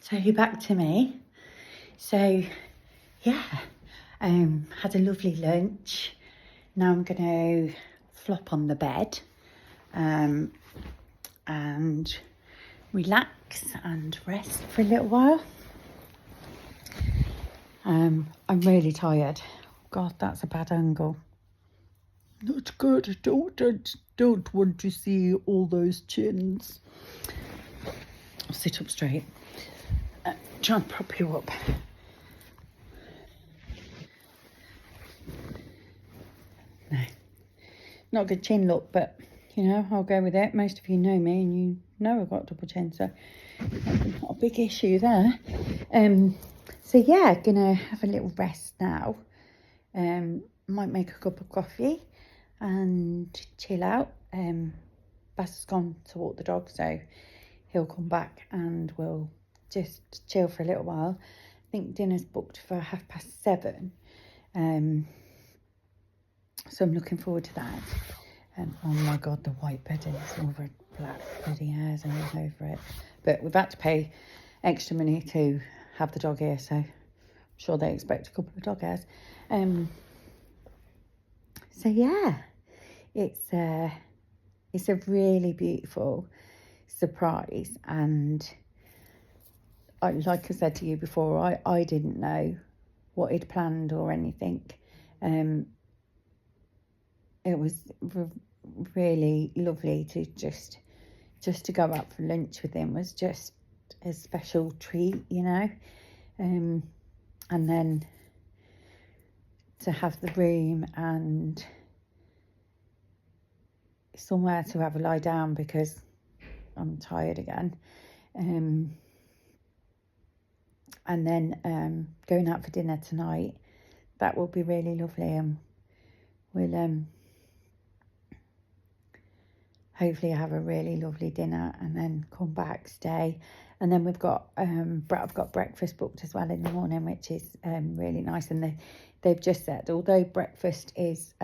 So back to me. So yeah, had a lovely lunch. Now I'm gonna flop on the bed and relax and rest for a little while. I'm really tired. God, that's a bad angle. Not good. Don't want to see all those chins. I'll sit up straight. Try and prop you up. No, not a good chin look, but you know, I'll go with it. Most of you know me and you know I've got double chin, so not a big issue there. So yeah, gonna have a little rest now. Might make a cup of coffee and chill out. Baz has gone to walk the dog, so he'll come back and we'll just chill for a little while. I think dinner's booked for 7:30. So I'm looking forward to that. Oh my God, the white bedding is all the black bloody hairs and all over it. But we've had to pay extra money to have the dog here, so I'm sure they expect a couple of dog hairs. So yeah, it's a really beautiful surprise, and like I said to you before, I didn't know what he'd planned or anything. It was really lovely to just to go out for lunch with him. Was just a special treat, you know. And then to have the room and somewhere to have a lie down because I'm tired again. And then going out for dinner tonight, that will be really lovely, and we'll hopefully have a really lovely dinner and then come back, stay. And then we've got I've got breakfast booked as well in the morning, which is really nice. And they've just said, although breakfast is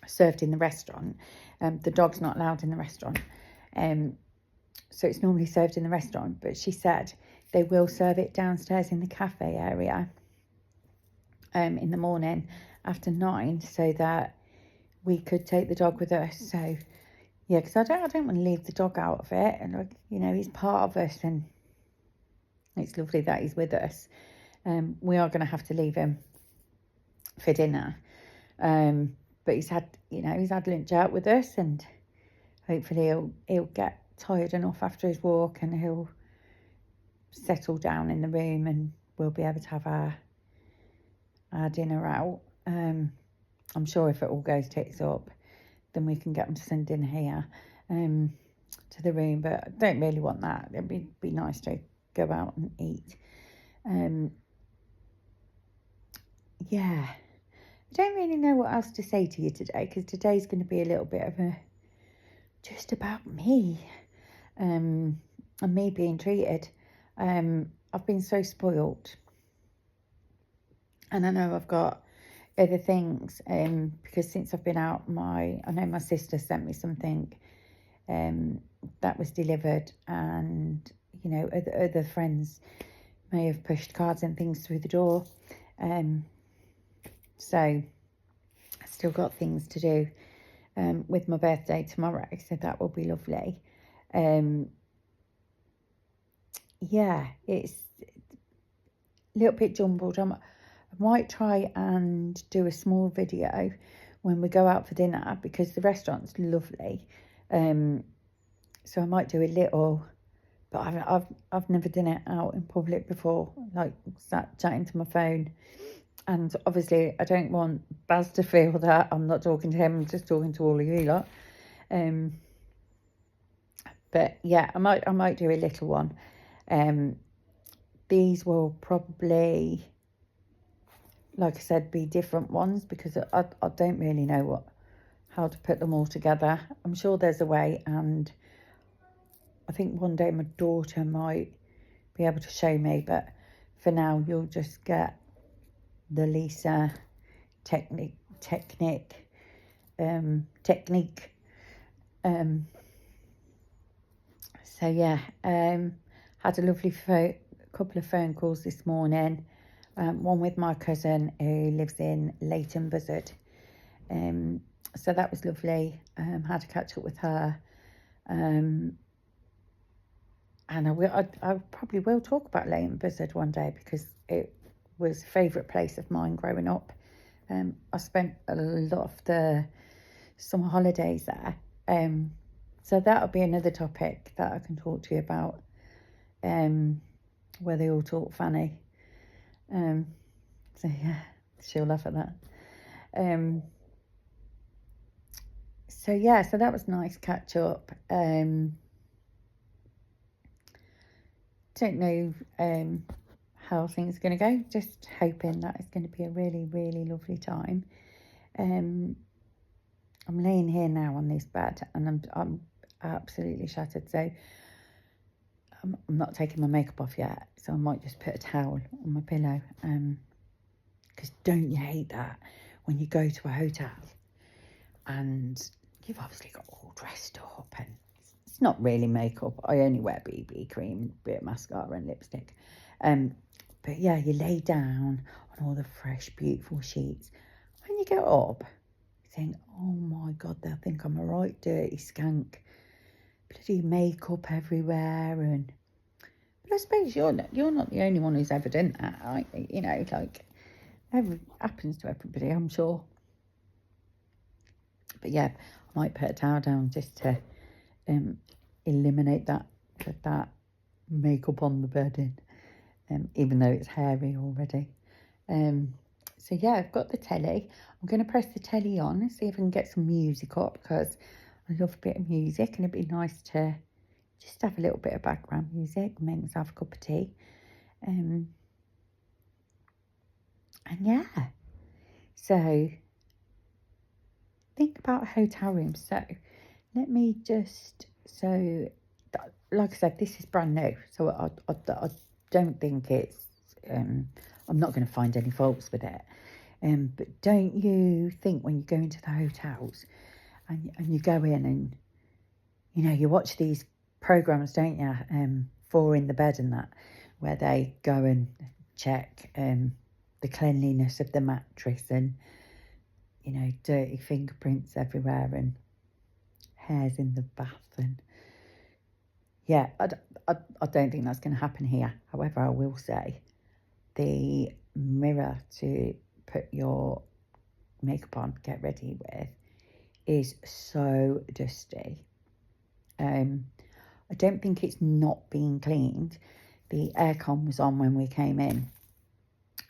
served in the restaurant, the dog's not allowed in the restaurant, so it's normally served in the restaurant, but she said they will serve it downstairs in the cafe area in the morning after 9, so that we could take the dog with us. So yeah, because I don't want to leave the dog out of it, and like, you know, he's part of us, and it's lovely that he's with us. We are going to have to leave him for dinner, but he's had lunch out with us, and hopefully he'll get tired enough after his walk and he'll settle down in the room, and we'll be able to have our dinner out. I'm sure if it all goes tits up, then we can get them to send dinner here to the room, but I don't really want that. It'd be nice to go out and eat. Yeah, I don't really know what else to say to you today, because today's going to be a little bit of just about me, and me being treated. I've been so spoiled, and I know I've got other things, because since I've been out, I know my sister sent me something that was delivered, and you know, other friends may have pushed cards and things through the door, so I still got things to do with my birthday tomorrow, so that will be lovely. Yeah, it's a little bit jumbled. I might try and do a small video when we go out for dinner, because the restaurant's lovely. So I might do a little, but I've never done it out in public before, like sat chatting to my phone. And obviously I don't want Baz to feel that I'm not talking to him, I'm just talking to all of you lot. But yeah, I might do a little one. These will probably, like I said, be different ones, because I don't really know how to put them all together. I'm sure there's a way, and I think one day my daughter might be able to show me, but for now you'll just get the Lisa technique. So yeah, Had a lovely couple of phone calls this morning. One with my cousin who lives in Leighton Buzzard. So that was lovely. Had to catch up with her. And I probably will talk about Leighton Buzzard one day because it was a favourite place of mine growing up. I spent a lot of the summer holidays there. So that'll be another topic that I can talk to you about. Where they all talk funny. So yeah, she'll laugh at that. So yeah, so that was nice catch up. Don't know how things are going to go. Just hoping that it's going to be a really, really lovely time. I'm laying here now on this bed and I'm absolutely shattered. So I'm not taking my makeup off yet. So I might just put a towel on my pillow. Because don't you hate that when you go to a hotel and you've obviously got all dressed up and it's not really makeup. I only wear BB cream, bit of mascara and lipstick. But yeah, you lay down on all the fresh, beautiful sheets. When you get up, you think, oh my God, they'll think I'm a right dirty skank. Bloody makeup everywhere. But I suppose you're not the only one who's ever done that. You know, like, happens to everybody, I'm sure. But yeah, I might put a towel down just to eliminate that makeup on the bedding, even though it's hairy already. So yeah, I've got the telly. I'm going to press the telly on and see if I can get some music up because I love a bit of music and it'd be nice to just have a little bit of background music, make myself a cup of tea. And yeah, so think about hotel rooms. So let me just, like I said, this is brand new. So I don't think it's, I'm not going to find any faults with it. But don't you think when you go into the hotels and you go in and, you know, you watch these programmes, don't you? 4 in the Bed and that, where they go and check the cleanliness of the mattress and, you know, dirty fingerprints everywhere and hairs in the bath. And yeah, I don't think that's going to happen here. However, I will say the mirror to put your makeup on, get ready with, is so dusty. I don't think it's not being cleaned. The aircon was on when we came in.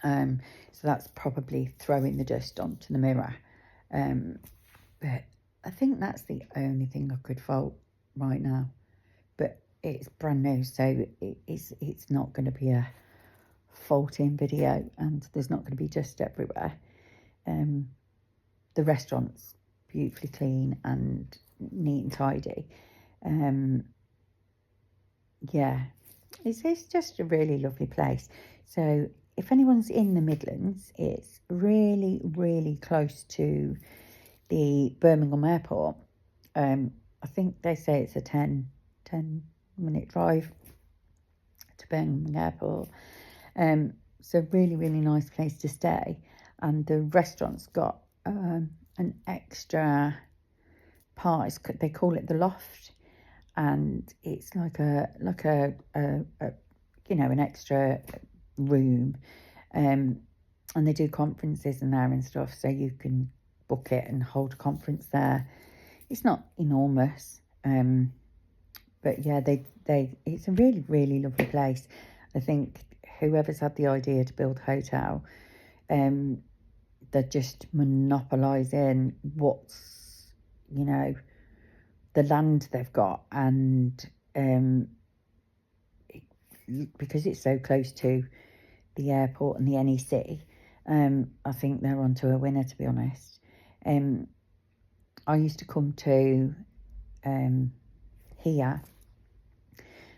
So that's probably throwing the dust onto the mirror. But I think that's the only thing I could fault right now. But it's brand new, so it's not going to be a faulting video and there's not going to be dust everywhere. The restaurant's beautifully clean and neat and tidy. Yeah, it's just a really lovely place. So if anyone's in the Midlands, it's really, really close to the Birmingham airport. I think they say it's a 10-minute drive to Birmingham airport. So really, really nice place to stay. And the restaurant's got an extra part. They call it the loft, and it's like a you know, an extra room. And they do conferences in there and stuff, so you can book it and hold a conference there. It's not enormous, but yeah, it's a really, really lovely place. I think whoever's had the idea to build a hotel, they're just monopolising what's, you know, the land they've got, and because it's so close to the airport and the NEC, I think they're onto a winner, to be honest. I used to come to here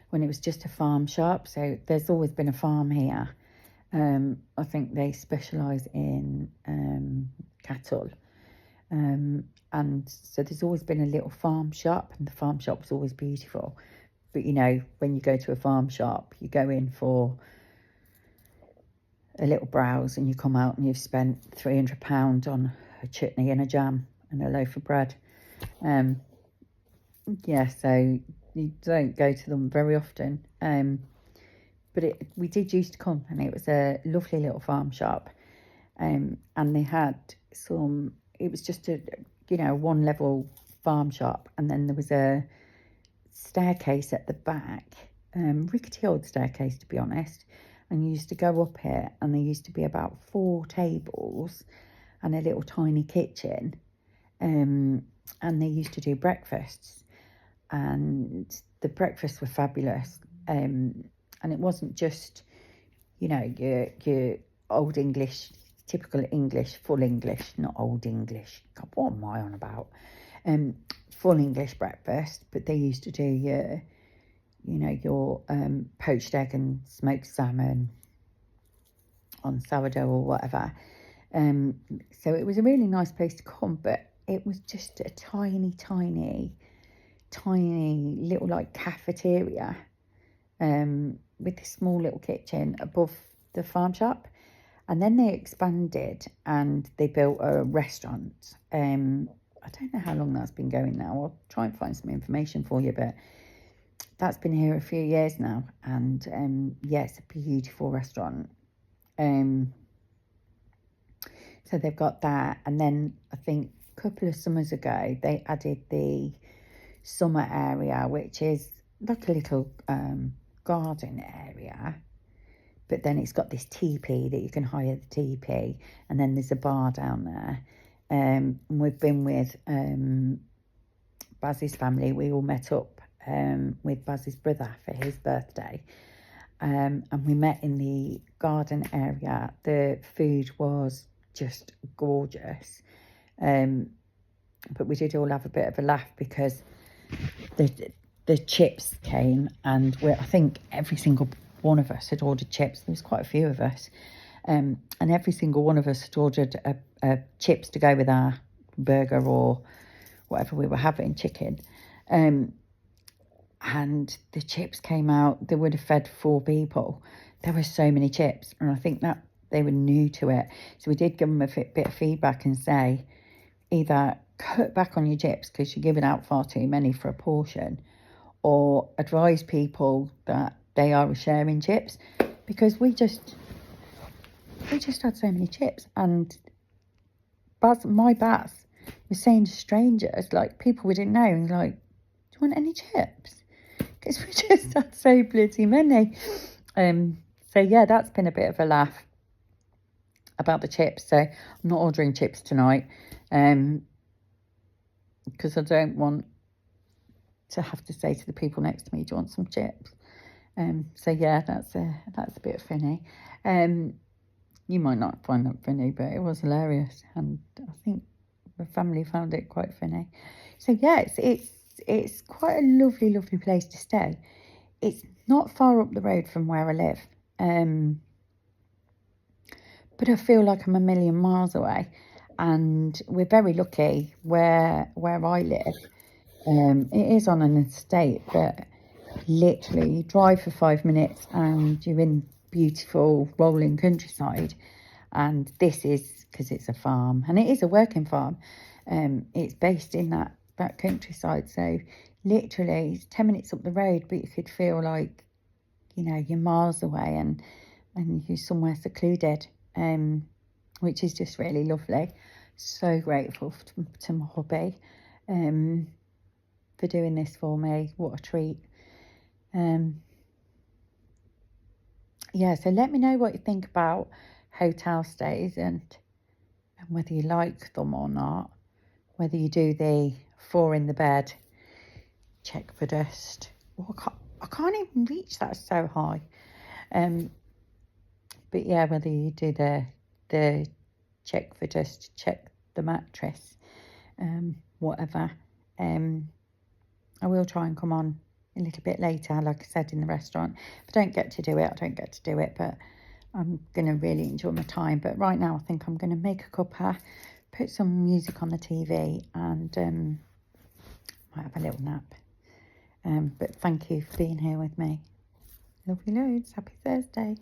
when it was just a farm shop, so there's always been a farm here. I think they specialise in cattle, and so there's always been a little farm shop, and the farm shop was always beautiful. But, you know, when you go to a farm shop, you go in for a little browse and you come out and you've spent £300 on a chutney and a jam and a loaf of bread. Yeah, so you don't go to them very often. But we did used to come, and it was a lovely little farm shop. And they had some, it was just a, you know, one level farm shop, and then there was a staircase at the back, rickety old staircase to be honest, and you used to go up it, and there used to be about 4 tables and a little tiny kitchen, and they used to do breakfasts, and the breakfasts were fabulous, and it wasn't just, you know, your old English, typical English, full English, not old English, God, what am I on about, full English breakfast, but they used to do your, you know, your poached egg and smoked salmon on sourdough or whatever. So it was a really nice place to come, but it was just a tiny little like cafeteria, with this small little kitchen above the farm shop. And then they expanded and they built a restaurant. I don't know how long that's been going now. I'll try and find some information for you, but that's been here a few years now. And yeah, it's a beautiful restaurant. So they've got that. And then I think a couple of summers ago, they added the summer area, which is like a little garden area. But then it's got this teepee that you can hire the teepee, and then there's a bar down there. And we've been with Baz's family. We all met up with Baz's brother for his birthday, and we met in the garden area. The food was just gorgeous, but we did all have a bit of a laugh because the chips came, and I think every single one of us had ordered chips. There was quite a few of us, and every single one of us had ordered a chips to go with our burger or whatever we were having, chicken, and the chips came out. They would have fed 4 people. There were so many chips, and I think that they were new to it, so we did give them a bit of feedback and say either cut back on your chips because you're giving out far too many for a portion, or advise people that they are sharing chips, because we just had so many chips. And my Baz was saying to strangers, like people we didn't know, and like, do you want any chips? Because we just had so bloody many. So yeah, that's been a bit of a laugh about the chips. So I'm not ordering chips tonight, because I don't want to have to say to the people next to me, do you want some chips? So yeah, that's a bit funny. You might not find that funny, but it was hilarious, and I think the family found it quite funny. So yeah, it's quite a lovely place to stay. It's not far up the road from where I live, but I feel like I'm a million miles away, and we're very lucky where I live. It is on an estate, but literally you drive for 5 minutes and you're in beautiful rolling countryside. And this is because it's a farm, and it is a working farm. It's based in that countryside, so literally it's 10 minutes up the road, but you could feel like, you know, you're miles away and you're somewhere secluded, which is just really lovely. So grateful to my hubby for doing this for me. What a treat. Yeah, so let me know what you think about hotel stays, and whether you like them or not, whether you do the 4 in the bed, check for dust. Oh, I can't even reach that, so high. But yeah, whether you do the check for dust, check the mattress, whatever. I will try and come on a little bit later, like I said, in the restaurant. If I don't get to do it, I don't get to do it, but I'm going to really enjoy my time. But right now, I think I'm going to make a cuppa, put some music on the TV, and might have a little nap. But thank you for being here with me. Love you loads. Happy Thursday.